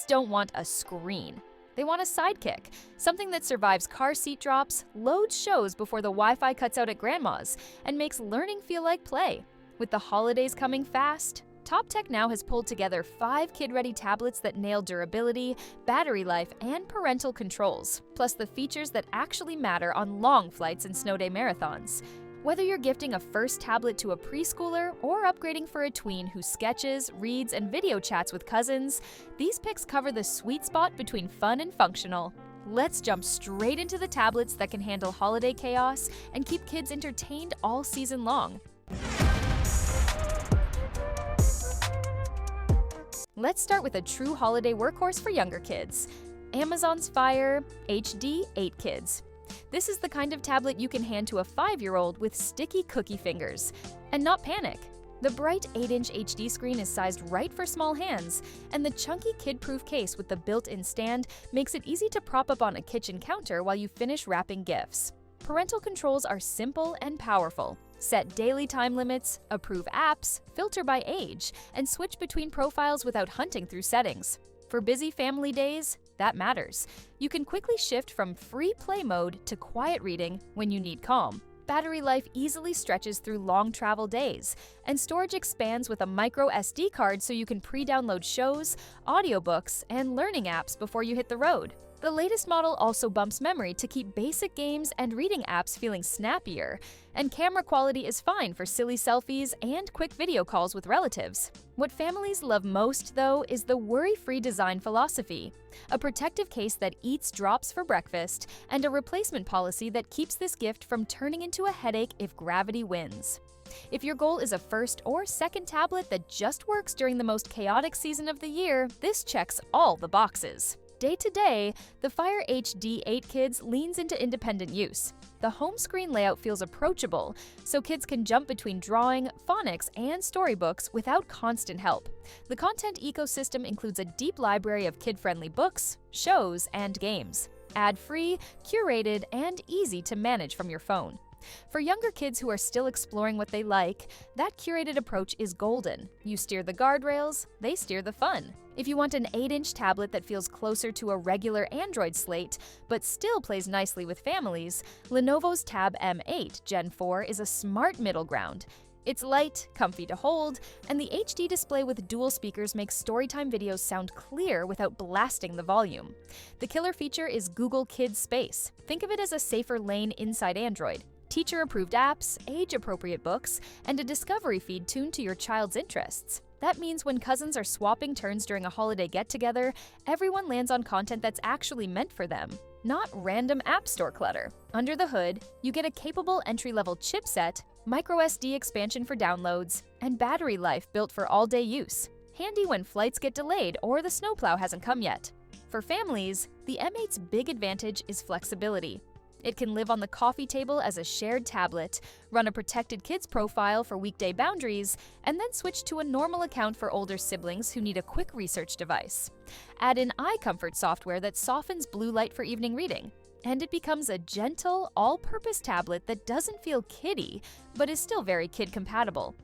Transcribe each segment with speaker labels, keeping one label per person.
Speaker 1: Kids don't want a screen. They want a sidekick, something that survives car seat drops, loads shows before the Wi-Fi cuts out at grandma's, and makes learning feel like play. With the holidays coming fast, toptechnow has pulled together 5 kid-ready tablets that nail durability, battery life, and parental controls, plus the features that actually matter on long flights and snow day marathons. Whether you're gifting a first tablet to a preschooler or upgrading for a tween who sketches, reads, and video chats with cousins, these picks cover the sweet spot between fun and functional. Let's jump straight into the tablets that can handle holiday chaos and keep kids entertained all season long. Let's start with a true holiday workhorse for younger kids, Amazon's Fire HD 8 Kids. This is the kind of tablet you can hand to a 5-year-old with sticky cookie fingers. And not panic. The bright 8-inch HD screen is sized right for small hands, and the chunky kid-proof case with the built-in stand makes it easy to prop up on a kitchen counter while you finish wrapping gifts. Parental controls are simple and powerful. Set daily time limits, approve apps, filter by age, and switch between profiles without hunting through settings. For busy family days, that matters. You can quickly shift from free play mode to quiet reading when you need calm. Battery life easily stretches through long travel days, and storage expands with a micro SD card so you can pre-download shows, audiobooks, and learning apps before you hit the road. The latest model also bumps memory to keep basic games and reading apps feeling snappier, and camera quality is fine for silly selfies and quick video calls with relatives. What families love most, though, is the worry-free design philosophy, a protective case that eats drops for breakfast, and a replacement policy that keeps this gift from turning into a headache if gravity wins. If your goal is a first or second tablet that just works during the most chaotic season of the year, this checks all the boxes. Day to day, the Fire HD 8 Kids leans into independent use. The home screen layout feels approachable, so kids can jump between drawing, phonics, and storybooks without constant help. The content ecosystem includes a deep library of kid-friendly books, shows, and games. Ad-free, curated, and easy to manage from your phone. For younger kids who are still exploring what they like, that curated approach is golden. You steer the guardrails, they steer the fun. If you want an 8-inch tablet that feels closer to a regular Android slate, but still plays nicely with families, Lenovo's Tab M8 Gen 4 is a smart middle ground. It's light, comfy to hold, and the HD display with dual speakers makes storytime videos sound clear without blasting the volume. The killer feature is Google Kids Space. Think of it as a safer lane inside Android. Teacher-approved apps, age-appropriate books, and a discovery feed tuned to your child's interests. That means when cousins are swapping turns during a holiday get-together, everyone lands on content that's actually meant for them, not random app store clutter. Under the hood, you get a capable entry-level chipset, microSD expansion for downloads, and battery life built for all-day use. Handy when flights get delayed or the snowplow hasn't come yet. For families, the M8's big advantage is flexibility. It can live on the coffee table as a shared tablet, run a protected kids profile for weekday boundaries, and then switch to a normal account for older siblings who need a quick research device. Add in eye comfort software that softens blue light for evening reading, and it becomes a gentle, all-purpose tablet that doesn't feel kiddie, but is still very kid-compatible.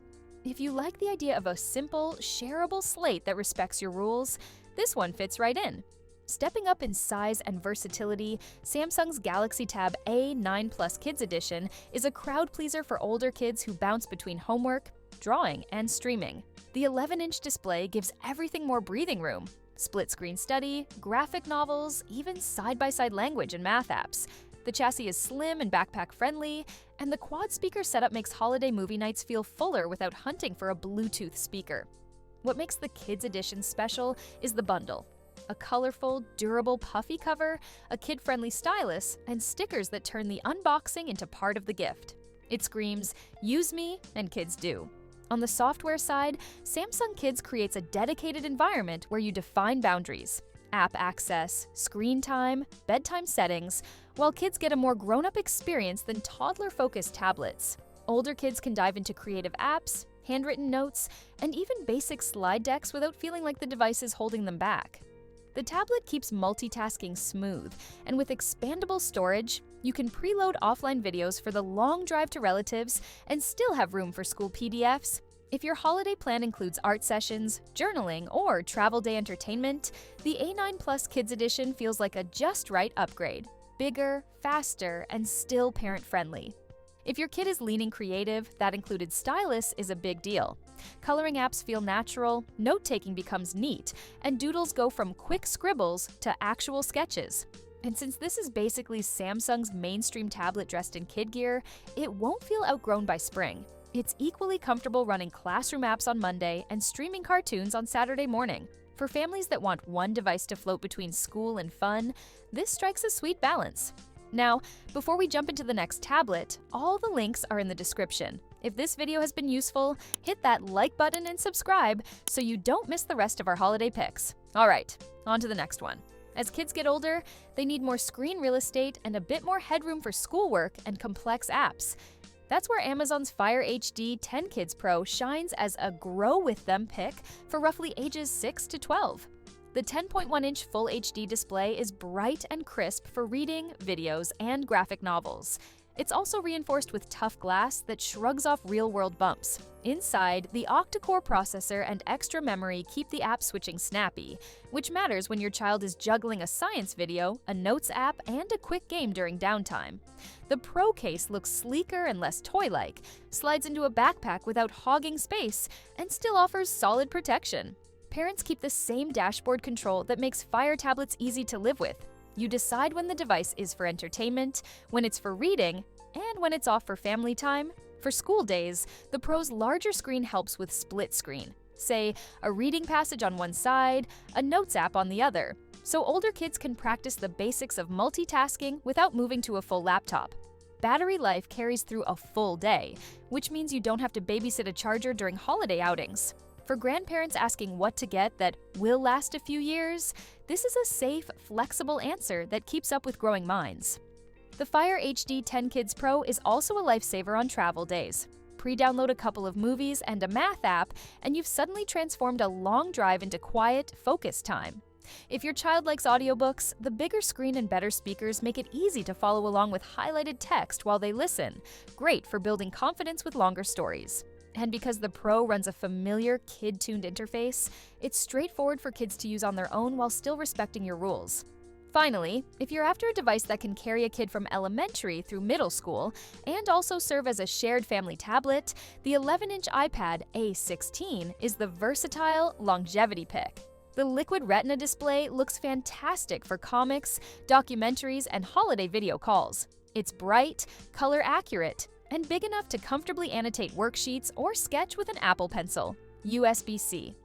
Speaker 1: If you like the idea of a simple, shareable slate that respects your rules, this one fits right in. Stepping up in size and versatility, Samsung's Galaxy Tab A9 Plus Kids Edition is a crowd pleaser for older kids who bounce between homework, drawing, and streaming. The 11-inch display gives everything more breathing room. Split-screen study, graphic novels, even side-by-side language and math apps. The chassis is slim and backpack-friendly, and the quad-speaker setup makes holiday movie nights feel fuller without hunting for a Bluetooth speaker. What makes the Kids Edition special is the bundle. A colorful, durable, puffy cover, a kid-friendly stylus, and stickers that turn the unboxing into part of the gift. It screams, "Use me," and kids do. On the software side, Samsung Kids creates a dedicated environment where you define boundaries, app access, screen time, bedtime settings, while kids get a more grown-up experience than toddler-focused tablets. Older kids can dive into creative apps, handwritten notes, and even basic slide decks without feeling like the device is holding them back. The tablet keeps multitasking smooth, and with expandable storage, you can preload offline videos for the long drive to relatives and still have room for school PDFs, If your holiday plan includes art sessions, journaling, or travel day entertainment, the A9 Plus Kids Edition feels like a just right upgrade. Bigger, faster, and still parent-friendly. If your kid is leaning creative, that included stylus is a big deal. Coloring apps feel natural, note-taking becomes neat, and doodles go from quick scribbles to actual sketches. And since this is basically Samsung's mainstream tablet dressed in kid gear, it won't feel outgrown by spring. It's equally comfortable running classroom apps on Monday and streaming cartoons on Saturday morning. For families that want one device to float between school and fun, this strikes a sweet balance. Now, before we jump into the next tablet, all the links are in the description. If this video has been useful, hit that like button and subscribe so you don't miss the rest of our holiday picks. All right, on to the next one. As kids get older, they need more screen real estate and a bit more headroom for schoolwork and complex apps. That's where Amazon's Fire HD 10 Kids Pro shines as a grow with them pick for roughly ages 6 to 12. The 10.1-inch Full HD display is bright and crisp for reading, videos, and graphic novels. It's also reinforced with tough glass that shrugs off real-world bumps. Inside, the octa-core processor and extra memory keep the app switching snappy, which matters when your child is juggling a science video, a notes app, and a quick game during downtime. The Pro case looks sleeker and less toy-like, slides into a backpack without hogging space, and still offers solid protection. Parents keep the same dashboard control that makes Fire tablets easy to live with. You decide when the device is for entertainment, when it's for reading, and when it's off for family time. For school days, the Pro's larger screen helps with split screen. Say, a reading passage on one side, a notes app on the other. So older kids can practice the basics of multitasking without moving to a full laptop. Battery life carries through a full day, which means you don't have to babysit a charger during holiday outings. For grandparents asking what to get that will last a few years, this is a safe, flexible answer that keeps up with growing minds. The Fire HD 10 Kids Pro is also a lifesaver on travel days. Pre-download a couple of movies and a math app, and you've suddenly transformed a long drive into quiet, focused time. If your child likes audiobooks, the bigger screen and better speakers make it easy to follow along with highlighted text while they listen. Great for building confidence with longer stories. And because the Pro runs a familiar, kid-tuned interface, it's straightforward for kids to use on their own while still respecting your rules. Finally, if you're after a device that can carry a kid from elementary through middle school and also serve as a shared family tablet, the 11-inch iPad A16 is the versatile longevity pick. The Liquid Retina display looks fantastic for comics, documentaries, and holiday video calls. It's bright, color accurate, and big enough to comfortably annotate worksheets or sketch with an Apple Pencil. USB-C.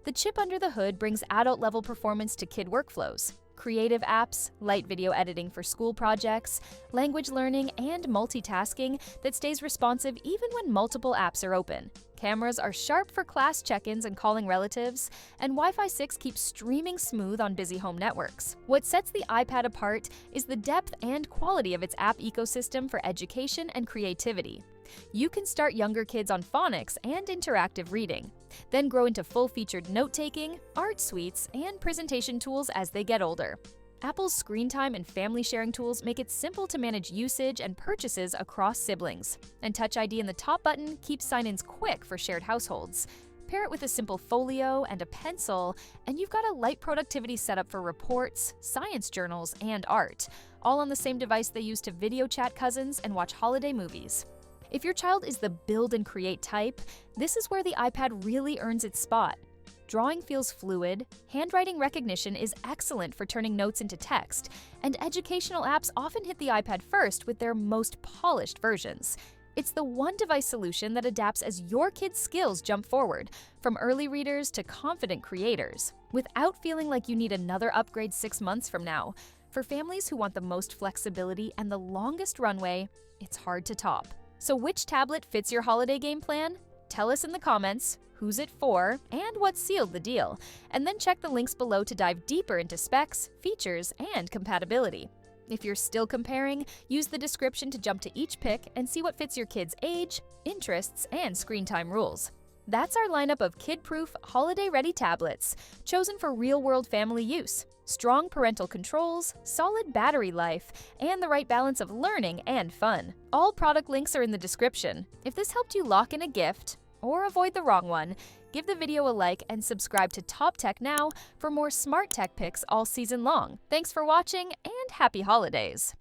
Speaker 1: The chip under the hood brings adult-level performance to kid workflows. Creative apps, light video editing for school projects, language learning, and multitasking that stays responsive even when multiple apps are open. Cameras are sharp for class check-ins and calling relatives, and Wi-Fi 6 keeps streaming smooth on busy home networks. What sets the iPad apart is the depth and quality of its app ecosystem for education and creativity. You can start younger kids on phonics and interactive reading, then grow into full-featured note-taking, art suites, and presentation tools as they get older. Apple's screen time and family sharing tools make it simple to manage usage and purchases across siblings. And Touch ID in the top button keeps sign-ins quick for shared households. Pair it with a simple folio and a pencil, and you've got a light productivity setup for reports, science journals, and art, all on the same device they use to video chat cousins and watch holiday movies. If your child is the build and create type, this is where the iPad really earns its spot. Drawing feels fluid, handwriting recognition is excellent for turning notes into text, and educational apps often hit the iPad first with their most polished versions. It's the one-device solution that adapts as your kids' skills jump forward, from early readers to confident creators, without feeling like you need another upgrade 6 months from now. For families who want the most flexibility and the longest runway, it's hard to top. So which tablet fits your holiday game plan? Tell us in the comments who's it for and what sealed the deal, and then check the links below to dive deeper into specs, features, and compatibility. If you're still comparing, use the description to jump to each pick and see what fits your kids' age, interests, and screen time rules. That's our lineup of kid-proof, holiday-ready tablets, chosen for real-world family use. Strong parental controls, solid battery life, and the right balance of learning and fun. All product links are in the description. If this helped you lock in a gift, or avoid the wrong one. Give the video a like and subscribe to Top Tech Now for more smart tech picks all season long. Thanks for watching and happy holidays!